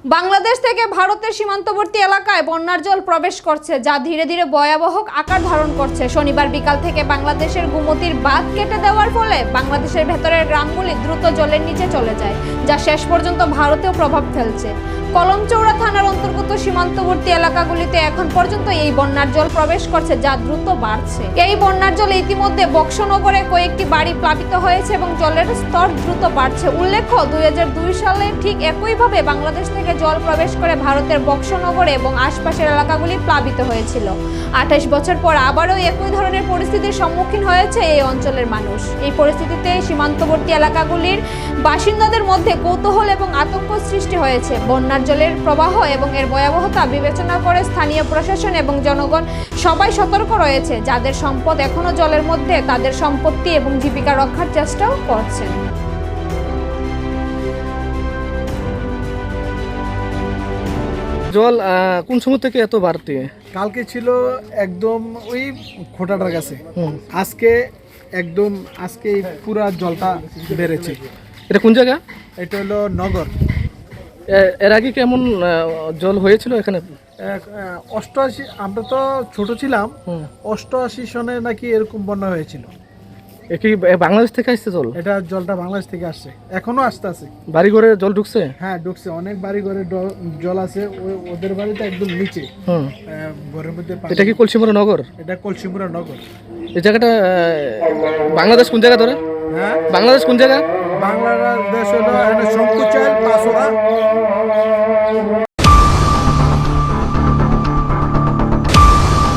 বাংলাদেশ থেকে ভারতের সীমান্তবর্তী এলাকায় বন্যার জল প্রবেশ করছে, যা ধীরে ধীরে ভয়াবহ আকার ধারণ করছে। শনিবার বিকাল থেকে বাংলাদেশের গোমতীর বাঁধ কেটে দেওয়ার ফলে বাংলাদেশের ভেতরের গ্রামগুলি দ্রুত জলের নিচে চলে যায়, যা শেষ পর্যন্ত ভারতেও প্রভাব ফেলছে। কলমচৌড়া থানার অন্তর্গত সীমান্তবর্তী এলাকাগুলিতে এখন পর্যন্ত এই বন্যার জল প্রবেশ করছে, যা দ্রুত বাড়ছে। এই বন্যার জল ইতিমধ্যে বক্সনগরে কয়েকটি বাড়ি প্লাবিত হয়েছে এবং জলের স্তর দ্রুত বাড়ছে। উল্লেখ্য, 2002 সালে ঠিক একইভাবে বাংলাদেশ থেকে জল প্রবেশ করে ভারতের বক্সনগরে এবং আশপাশের এলাকাগুলি প্লাবিত হয়েছিল। 28 বছর পর আবারও একই ধরনের পরিস্থিতির সম্মুখীন হয়েছে এই অঞ্চলের মানুষ। এই পরিস্থিতিতে সীমান্তবর্তী এলাকাগুলির বাসিন্দাদের মধ্যে কৌতূহল এবং আতঙ্ক সৃষ্টি হয়েছে। বন্যার জলের প্রবাহ এবং এর ভয়াবহতা বিবেচনা করে স্থানীয় প্রশাসন এবং জনগণ সবাই সতর্ক রয়েছে। যাদের সম্পদ এখনো জলের মধ্যে, তাদের সম্পত্তি এবং জীবিকা রক্ষার চেষ্টাও করছেন। জল কোন সময় থেকে এত বাড়তি? কালকে ছিল একদম ওই খোঁটাটার কাছে, আজকে একদম আজকে পুরা জলটা বেড়েছে। এটা কোন জায়গা? এটা হলো নগর। এর আগে কেমন জল হয়েছিল এখানে? 88, আমরা তো ছোট ছিলাম, 88 সনে নাকি এরকম বন্যা হয়েছিল। কি বাংলাদেশ থেকে আসছে জল? এটা জলটা বাংলাদেশ থেকে আসছে, এখনো আসতে আছে। বাড়ি ঘরে জল ঢুকছে? হ্যাঁ ঢুকছে, অনেক বাড়ি ঘরে জল আছে। ওদের বাড়িতে একদম নিচে, ঘরের মধ্যে। এটা কি কলসিমুড়া নগর? এটা কলসিমুড়া নগর। এই জায়গাটা বাংলাদেশ কোন জায়গা ধরে? হ্যাঁ, বাংলাদেশ কোন জায়গা? বাংলাদেশ হলো শঙ্কুচাল, পাঁচোড়া,